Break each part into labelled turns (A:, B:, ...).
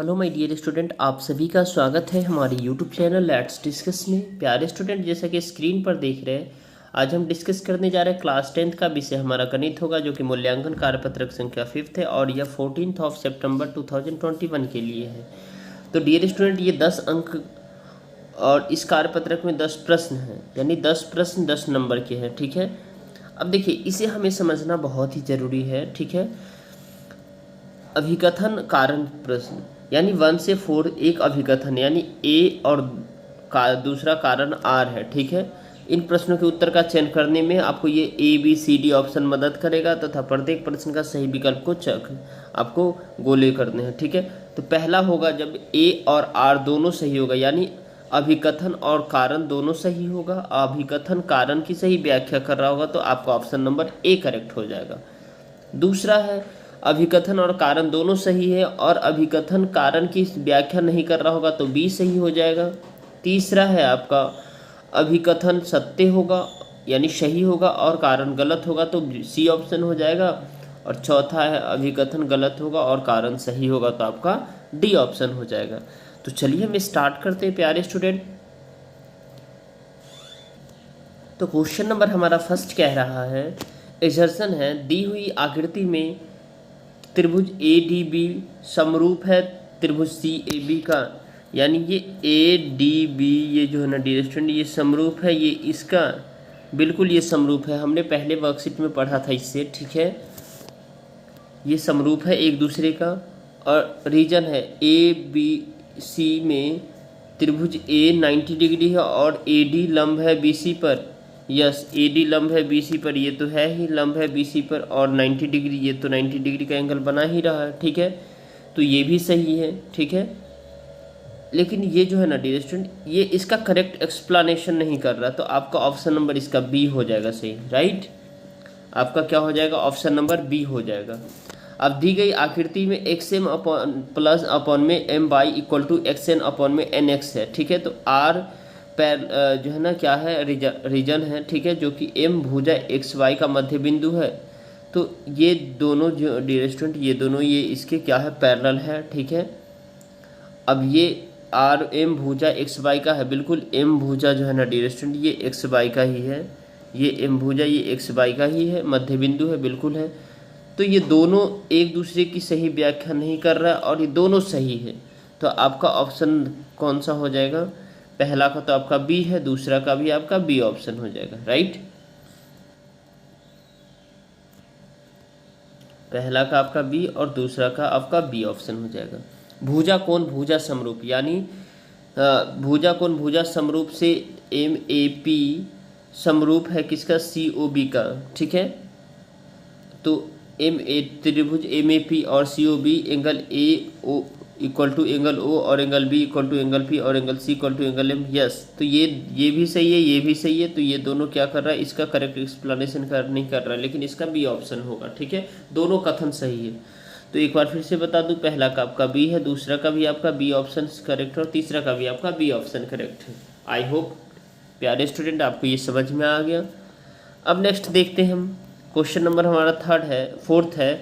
A: Hello my dear student, आप सभी का स्वागत है हमारे यूट्यूब चैनल लेट्स डिस्कस में। प्यारे स्टूडेंट, जैसा कि स्क्रीन पर देख रहे हैं, आज हम डिस्कस करने जा रहे हैं क्लास 10th का विषय हमारा गणित होगा, जो कि मूल्यांकन कार्यपत्रक संख्या 5 है और यह 14 सितंबर 2021 के लिए है। तो डियर स्टूडेंट, ये 10 अंक और इस कार्यपत्रक में 10 प्रश्न हैं, यानी 10 प्रश्न 10 नंबर के हैं। ठीक है, अब देखिए, इसे हमें समझना बहुत ही ज़रूरी है। ठीक है, अभिकथन कारण प्रश्न यानी 1 से 4 एक अभिकथन यानी ए और दूसरा कारण आर है। ठीक है, इन प्रश्नों के उत्तर का चयन करने में आपको ये A B C D option मदद करेगा तथा प्रत्येक प्रश्न का सही विकल्प को आपको गोले करने हैं। ठीक है, तो पहला होगा जब ए और आर दोनों सही होगा, यानी अभिकथन और कारण दोनों सही होगा, अभिकथन कारण की सही व्याख्या कर रहा होगा, तो आपका ऑप्शन नंबर ए करेक्ट हो जाएगा। दूसरा है अभिकथन और कारण दोनों सही है और अभिकथन कारण की व्याख्या नहीं कर रहा होगा, तो बी सही हो जाएगा। तीसरा है आपका अभिकथन सत्य होगा यानी सही होगा और कारण गलत होगा, तो सी ऑप्शन हो जाएगा। और चौथा है अभिकथन गलत होगा और कारण सही होगा, तो आपका डी ऑप्शन हो जाएगा। तो चलिए हम स्टार्ट करते हैं प्यारे स्टूडेंट। तो क्वेश्चन नंबर हमारा फर्स्ट कह रहा है, एक्सर्शन है, दी हुई आकृति में त्रिभुज ए डी बी समरूप है त्रिभुज सी ए बी का, यानी ये ए डी बी ये जो है ना डियर स्टूडेंट, ये समरूप है, ये इसका बिल्कुल ये समरूप है। हमने पहले वर्कशीट में पढ़ा था इससे। ठीक है, ये समरूप है एक दूसरे का। और रीजन है ए बी सी में त्रिभुज ए 90 डिग्री है और ए डी लंब है बी सी पर। यस, ए डी लंब है बी सी पर, ये तो है ही लंब है बी सी पर, और 90 डिग्री, ये तो 90 डिग्री का एंगल बना ही रहा है। ठीक है, तो ये भी सही है। ठीक है, लेकिन ये जो है ना डियर स्टूडेंट, ये इसका करेक्ट एक्सप्लेनेशन नहीं कर रहा, तो आपका ऑप्शन नंबर इसका बी हो जाएगा सही। राइट, आपका क्या हो जाएगा, ऑप्शन नंबर बी हो जाएगा। अब दी गई आकृति में X M upon plus upon में M Y equal to X N upon में एन एक्स है। ठीक है, तो आर जो है ना क्या है, रीजन है। ठीक है, जो कि एम भुजा एक्स वाई का मध्य बिंदु है। तो ये दोनों जो डियर स्टूडेंट, ये दोनों ये इसके क्या है, पैरेलल है। ठीक है, अब ये आर एम भुजा एक्स वाई का है, बिल्कुल एम भुजा जो है ना डियर स्टूडेंट, ये एक्स वाई का ही है, ये एम भुजा ये एक्स वाई का ही है, मध्य बिंदु है, बिल्कुल है। तो ये दोनों एक दूसरे की सही व्याख्या नहीं कर रहा है और ये दोनों सही है, तो आपका ऑप्शन कौन सा हो जाएगा, पहला का तो आपका बी है, दूसरा का भी आपका बी ऑप्शन हो जाएगा। राइट, पहला का आपका बी और दूसरा का आपका बी ऑप्शन हो जाएगा। भुजा कोण भुजा समरूप, यानी भुजा कोण भुजा समरूप से एम ए पी समरूप है किसका, सी ओ बी का। ठीक है, तो एम ए त्रिभुज एम ए पी और C O B angle A O equal to angle O और angle B equal to angle P और angle C equal to angle M. Yes, तो ये भी सही है, ये भी सही है, तो ये दोनों क्या कर रहा है, इसका करेक्ट एक्सप्लेनेशन नहीं कर रहा है, लेकिन इसका बी ऑप्शन होगा। ठीक है, दोनों कथन सही है। तो एक बार फिर से बता दूं, पहला का आपका बी है, दूसरा का भी आपका बी ऑप्शन करेक्ट है और तीसरा का भी आपका बी ऑप्शन करेक्ट है। आई होप प्यारे स्टूडेंट आपको ये समझ में आ गया। अब नेक्स्ट देखते हैं हम, क्वेश्चन नंबर हमारा फोर्थ है,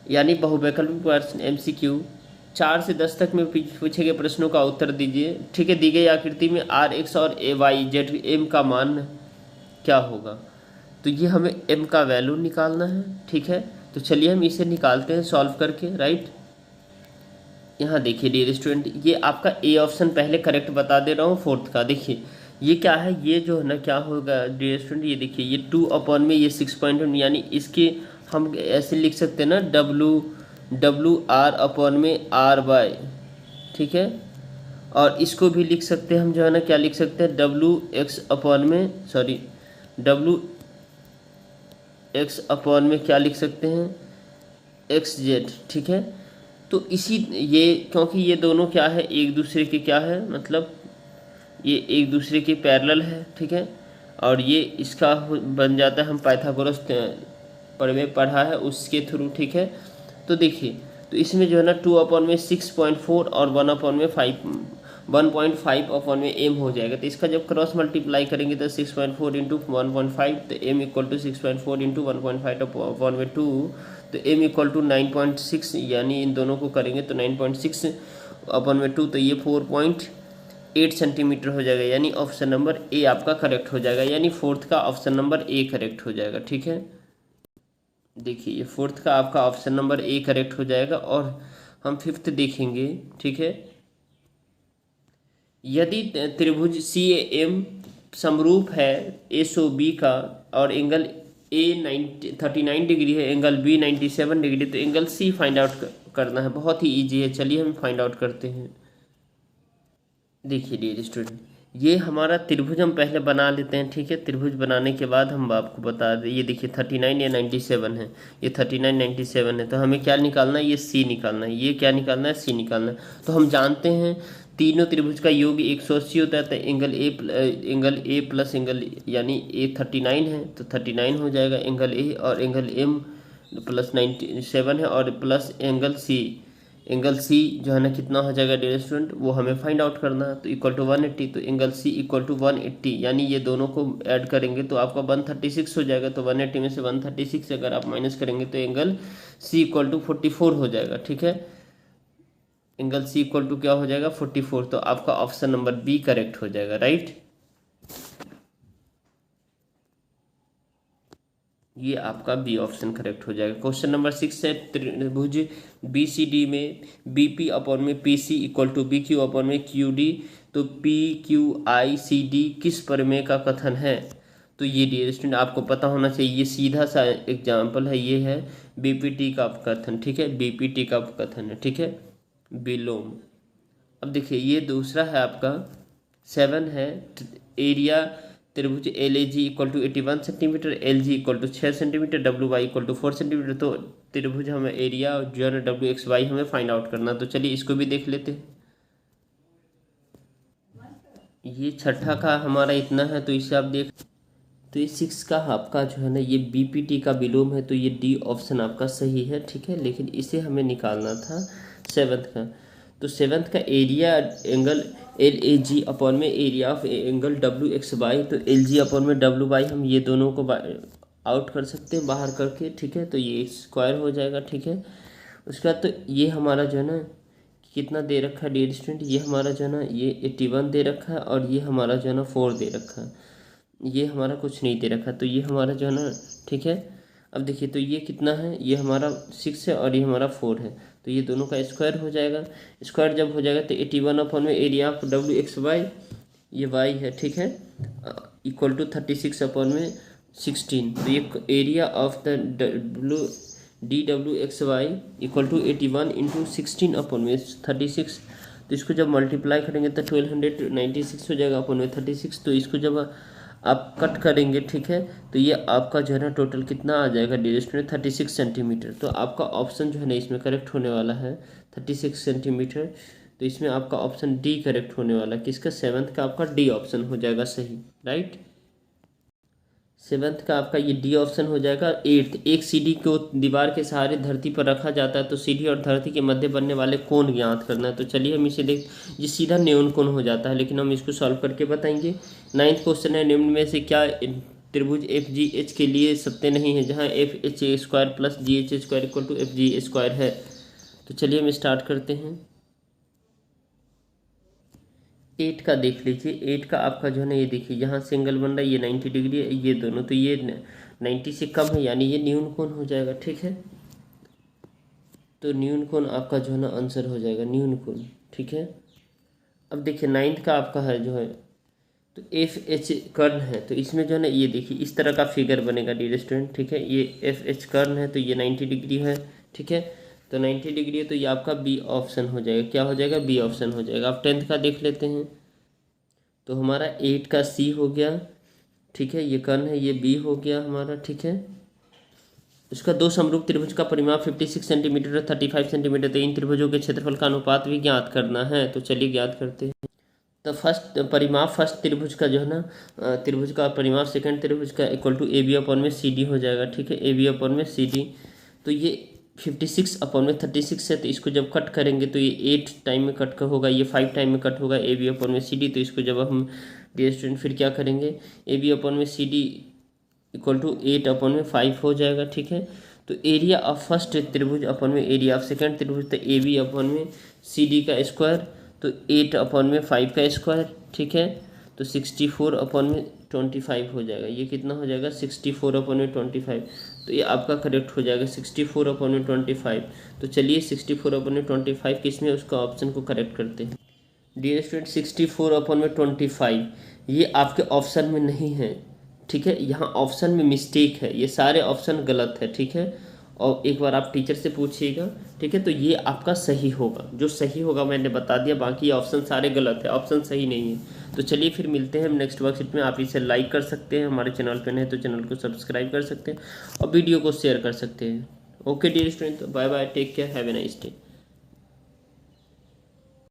A: यानी बहुवैकल्पिक प्रश्न MCQ 4 से 10 तक में पूछे गए प्रश्नों का उत्तर दीजिए। ठीक है, दी गई आकृति में आर एक्स और ए वाई जेड एम का मान क्या होगा, तो ये हमें एम का वैल्यू निकालना है। ठीक है, तो चलिए हम इसे निकालते हैं सॉल्व करके। राइट, यहाँ देखिए डियर स्टूडेंट, ये आपका ए ऑप्शन पहले करेक्ट बता दे रहा हूँ फोर्थ का। देखिए ये क्या है, ये जो है ना क्या होगा डियर स्टूडेंट, ये देखिए ये 2 अपॉन में ये 6.1, यानी इसके हम ऐसे लिख सकते हैं ना, डब्लू आर अपॉन में आर बाय। ठीक है, और इसको भी लिख सकते हैं हम, जो है ना क्या लिख सकते हैं, डब्लू एक्स अपॉन में क्या लिख सकते हैं, एक्स जेड। ठीक है, तो इसी ये क्योंकि ये दोनों क्या है, एक दूसरे के क्या है, मतलब ये एक दूसरे के पैरेलल है। ठीक है, और ये इसका बन जाता है, हम पाइथागोरस में पढ़ा है उसके थ्रू। ठीक है, तो देखिए, तो इसमें जो है ना 2 अपॉन में 6.4 और 1 अपॉन में 1.5 अपॉन में एम हो जाएगा। तो इसका जब क्रॉस मल्टीप्लाई करेंगे तो 6.4 इंटू 1.5, तो M equal to 6.4 into 1.5 upon में 2, तो m इक्वल टू 9.6, यानी इन दोनों को करेंगे तो 9.6 अपन में 2, तो ये 4.8 सेंटीमीटर हो जाएगा, यानी ऑप्शन नंबर ए आपका करेक्ट हो जाएगा, यानी फोर्थ का ऑप्शन नंबर ए करेक्ट हो जाएगा। ठीक है, देखिए ये फोर्थ का आपका ऑप्शन नंबर ए करेक्ट हो जाएगा। और हम फिफ्थ देखेंगे। ठीक है, यदि त्रिभुज सी एम समरूप है एस ओ बी का और एंगल ए 39 डिग्री है, एंगल बी 97 डिग्री, तो एंगल सी फाइंड आउट करना है। बहुत ही इजी है, चलिए हम फाइंड आउट करते हैं। देखिए डियर स्टूडेंट, ये हमारा त्रिभुज हम पहले बना लेते हैं। ठीक है, त्रिभुज बनाने के बाद हम आपको बता दें। ये देखिए 39 या 97 है, ये 39 97 है, तो हमें क्या निकालना है, ये सी निकालना है। ये क्या निकालना है, सी निकालना है। तो हम जानते हैं तीनों त्रिभुज का योग 180 होता है, तो एंगल ए प्लस एंगल, यानी ए 39 है तो 39 हो जाएगा एंगल ए, और एंगल एम प्लस 97 है, और प्लस एंगल सी जो है ना कितना हो जाएगा डियर स्टूडेंट, वो हमें फाइंड आउट करना है। तो इक्वल टू 180, तो एंगल सी इक्वल टू 180, यानी ये दोनों को ऐड करेंगे तो आपका 136 हो जाएगा। तो 180 में से 136 अगर आप माइनस करेंगे तो एंगल सी इक्वल टू 44 हो जाएगा। ठीक है, एंगल सी इक्वल टू क्या हो जाएगा, 44। तो आपका ऑप्शन नंबर बी करेक्ट हो जाएगा। राइट, ये आपका बी ऑप्शन करेक्ट हो जाएगा। क्वेश्चन नंबर 6 है, त्रिभुज बी सी डी में बी पी अपॉन में P C equal to B Q upon में क्यू डी, तो P Q I C D किस प्रमेय का कथन है। तो ये डियर स्टूडेंट आपको पता होना चाहिए, ये सीधा सा एग्जाम्पल है, ये है बीपीटी का कथन। ठीक है, बीपीटी का कथन है। ठीक है, विलोम। अब देखिए ये दूसरा है आपका 7 है, एरिया त्रिभुज L A G equal to 81 centimetre, L G equal to 6 centimetre, W Y equal to 4 centimetre. तो त्रिभुज हमें एरिया जो है डब्ल्यू एक्स वाई हमें फाइंड आउट करना। तो चलिए इसको भी देख लेते हैं। ये छठा का हमारा इतना है, तो इसे आप देख, तो ये 6 का आपका जो है ना ये बीपीटी का विलोम है, तो ये डी ऑप्शन आपका सही है। ठीक है, लेकिन इसे हमें निकालना था 7th का। तो 7th का area angle L A G upon में area of angle W X Y, तो एल जी अपॉन में डब्ल्यू वाई, हम ये दोनों को आउट कर सकते हैं बाहर करके। ठीक है, तो ये स्क्वायर हो जाएगा। ठीक है, उसके बाद तो ये हमारा जो है ना कितना दे रखा है डियर स्टूडेंट, ये हमारा जो है ना ये 81 दे रखा है, और ये हमारा जो है ना 4 दे रखा है, ये हमारा कुछ नहीं दे रखा। तो ये हमारा जो है ना, ठीक है, अब देखिए तो ये कितना है, ये हमारा 6 है और ये हमारा 4 है, तो ये दोनों का स्क्वायर हो जाएगा। स्क्वायर जब हो जाएगा तो 81 अपॉन में area of W X Y, ये वाई है। ठीक है, इक्वल टू 36 अपॉन में 16, तो ये area of the D W X Y equal to 81 into 16 upon में 36। तो इसको जब मल्टीप्लाई करेंगे तो 1296 हो जाएगा अपॉन में 36। तो इसको जब आप कट करेंगे, ठीक है, तो ये आपका जो है ना टोटल कितना आ जाएगा डियर स्टूडेंट, 36 सेंटीमीटर। तो आपका ऑप्शन जो है ना इसमें करेक्ट होने वाला है 36 सेंटीमीटर। तो इसमें आपका ऑप्शन डी करेक्ट होने वाला है। किसका, 7th का आपका डी ऑप्शन हो जाएगा सही। राइट, 7th का आपका ये डी ऑप्शन हो जाएगा। 8th, एक सीढ़ी को दीवार के सहारे धरती पर रखा जाता है, तो सीढ़ी और धरती के मध्य बनने वाले कोण ज्ञात करना है। तो चलिए हम इसे देख, ये सीधा न्यून कोण हो जाता है, लेकिन हम इसको सॉल्व करके बताएंगे। 9th क्वेश्चन है, निम्न में से क्या त्रिभुज एफ जी एच के लिए सत्य नहीं है, जहाँ F H A square plus G H A square equal to F G A square है। तो चलिए हम स्टार्ट करते हैं। 8 का देख लीजिए। 8 का आपका जो है ना ये देखिए, यहाँ से एंगल बन रहा है, ये 90 डिग्री है, ये दोनों, तो ये 90 से कम है, यानी ये न्यून कोण हो जाएगा। ठीक है, तो न्यून कोण आपका जो है ना आंसर हो जाएगा न्यून कोण। ठीक है, अब देखिए 9th का आपका है जो है, तो एफ एच कर्ण है, तो इसमें जो है ना ये देखिए इस तरह का फिगर बनेगा डियर स्टूडेंट। ठीक है, ये एफ एच कर्ण है, तो ये 90 डिग्री है। ठीक है, तो 90 डिग्री है, तो ये आपका बी ऑप्शन हो जाएगा। क्या हो जाएगा, बी ऑप्शन हो जाएगा। आप 10th का देख लेते हैं, तो हमारा 8 का सी हो गया। ठीक है, ये कर्ण है, ये बी हो गया हमारा। ठीक है, उसका दो समरूप त्रिभुज का परिमाप 56 सेंटीमीटर और 35 सेंटीमीटर, तो इन त्रिभुजों के क्षेत्रफल का अनुपात भी ज्ञात करना है। तो चलिए ज्ञात करते हैं। तो फर्स्ट त्रिभुज का जो है ना त्रिभुज का परिमाप सेकंड त्रिभुज का equal to A B upon में सी डी हो जाएगा। ठीक है, ए बी अपॉन में सी डी, तो ये 56 अपॉन में 36 है, तो इसको जब कट करेंगे तो ये 8 टाइम में कट होगा, ये 5 टाइम में कट होगा ए बी अपॉन में सी डी। तो इसको जब हम डियर स्टूडेंट फिर क्या करेंगे, ए बी अपॉन में C D equal to 8 upon में 5 हो जाएगा। ठीक है, तो एरिया ऑफ फर्स्ट त्रिभुज अपन में एरिया ऑफ सेकंड त्रिभुज तो ए बी अपन में सी डी का स्क्वायर, तो 8 अपन में 5 का स्क्वायर, ठीक है। तो 64 अपन में 25 हो जाएगा। ये कितना हो जाएगा 64 अपन में 25। तो ये आपका करेक्ट हो जाएगा 64 अपन में 25। तो चलिए 64 अपन में 25 किस में, उसका ऑप्शन को करेक्ट करते हैं। डियर स्टूडेंट 64 अपन में 25 ये आपके ऑप्शन में नहीं है, ठीक है। यहाँ ऑप्शन में मिस्टेक है, ये सारे ऑप्शन गलत है, ठीक है। और एक बार आप टीचर से पूछिएगा, ठीक है। तो ये आपका सही होगा, जो सही होगा मैंने बता दिया, बाकी ऑप्शन सारे गलत है, ऑप्शन सही नहीं है। तो चलिए फिर मिलते हैं नेक्स्ट वर्कशीट में। आप इसे लाइक कर सकते हैं, हमारे चैनल पर नहीं तो चैनल को सब्सक्राइब कर सकते हैं और वीडियो को शेयर कर सकते हैं। Okay dear student, bye bye, take care, have a nice day.